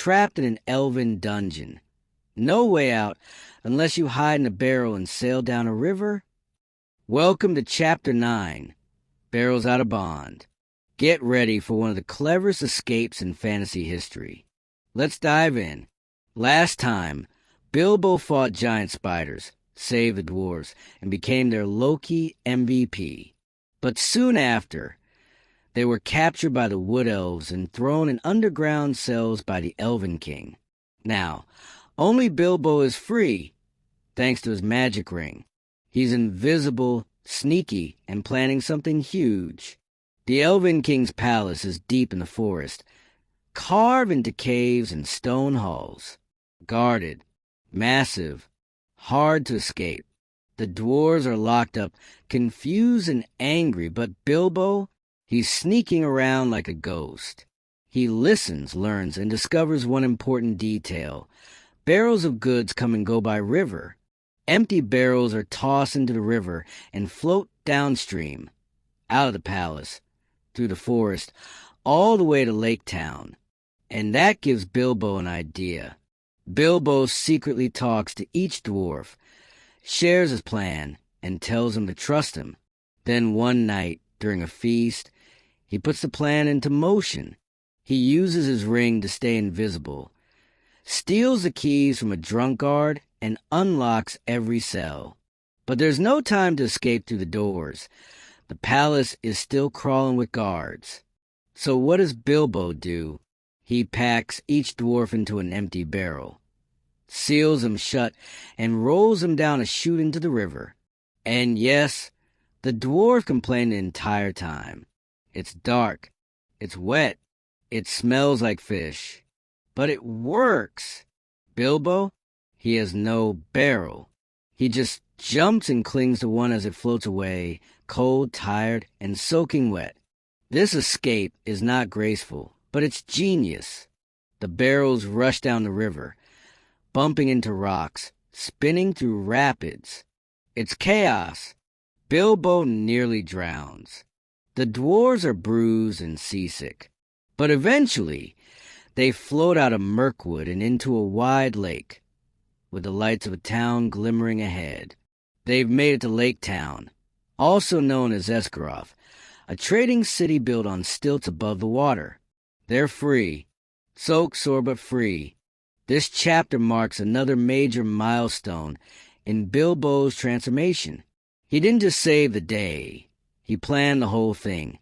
trapped in an elven dungeon. No way out unless you hide in a barrel and sail down a river. Welcome to Chapter 9, Barrels Out of Bond. Get ready for one of the cleverest escapes in fantasy history. Let's dive in. Last time, Bilbo fought giant spiders, saved the dwarves, and became their Loki MVP. But soon after, they were captured by the wood elves and thrown in underground cells by the Elven King. Now, only Bilbo is free, thanks to his magic ring. He's invisible, sneaky, and planning something huge. The Elven King's palace is deep in the forest, carved into caves and stone halls. Guarded, massive, hard to escape. The dwarves are locked up, confused and angry, but Bilbo, he's sneaking around like a ghost. He listens, learns, and discovers one important detail. Barrels of goods come and go by river. Empty barrels are tossed into the river and float downstream, out of the palace, through the forest, all the way to Lake Town. And that gives Bilbo an idea. Bilbo secretly talks to each dwarf, shares his plan, and tells them to trust him. Then one night, during a feast, he puts the plan into motion. He uses his ring to stay invisible, steals the keys from a drunk guard, and unlocks every cell. But there's no time to escape through the doors. The palace is still crawling with guards. So what does Bilbo do? He packs each dwarf into an empty barrel, seals them shut, and rolls them down a chute into the river. And yes, the dwarf complained the entire time. It's dark, it's wet, it smells like fish. But it works. Bilbo, he has no barrel. He just jumps and clings to one as it floats away, cold, tired, and soaking wet. This escape is not graceful, but it's genius. The barrels rush down the river, bumping into rocks, spinning through rapids. It's chaos. Bilbo nearly drowns. The dwarves are bruised and seasick. But eventually, they float out of Mirkwood and into a wide lake, with the lights of a town glimmering ahead. They've made it to Lake Town, also known as Esgaroth, a trading city built on stilts above the water. They're free. Soaked, sore, but free. This chapter marks another major milestone in Bilbo's transformation. He didn't just save the day. He planned the whole thing,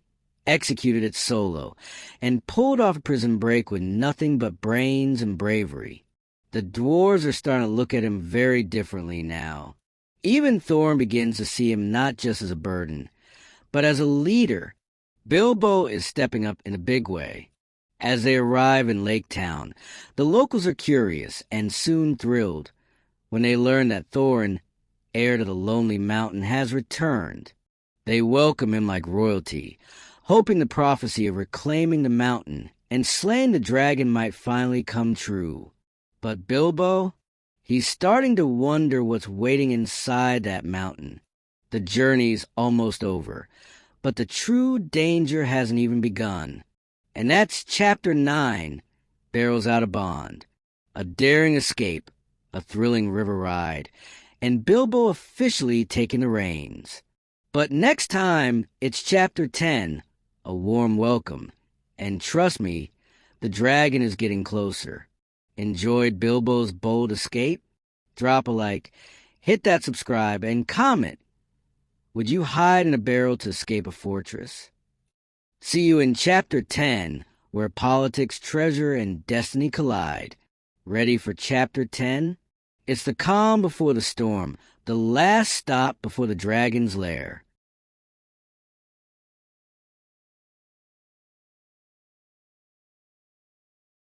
executed it solo, and pulled off a prison break with nothing but brains and bravery. The dwarves are starting to look at him very differently now. Even Thorin begins to see him not just as a burden, but as a leader. Bilbo is stepping up in a big way. As they arrive in Lake Town, the locals are curious and soon thrilled when they learn that Thorin, heir to the Lonely Mountain, has returned. They welcome him like royalty, hoping the prophecy of reclaiming the mountain and slaying the dragon might finally come true. But Bilbo, he's starting to wonder what's waiting inside that mountain. The journey's almost over, but the true danger hasn't even begun. And that's Chapter 9, Barrels Out of Bond. A daring escape, a thrilling river ride, and Bilbo officially taking the reins. But next time, it's Chapter 10, A Warm Welcome. And trust me, the dragon is getting closer. Enjoyed Bilbo's bold escape? Drop a like, hit that subscribe, and comment. Would you hide in a barrel to escape a fortress? See you in Chapter 10, where politics, treasure, and destiny collide. Ready for Chapter 10? It's the calm before the storm, the last stop before the dragon's lair.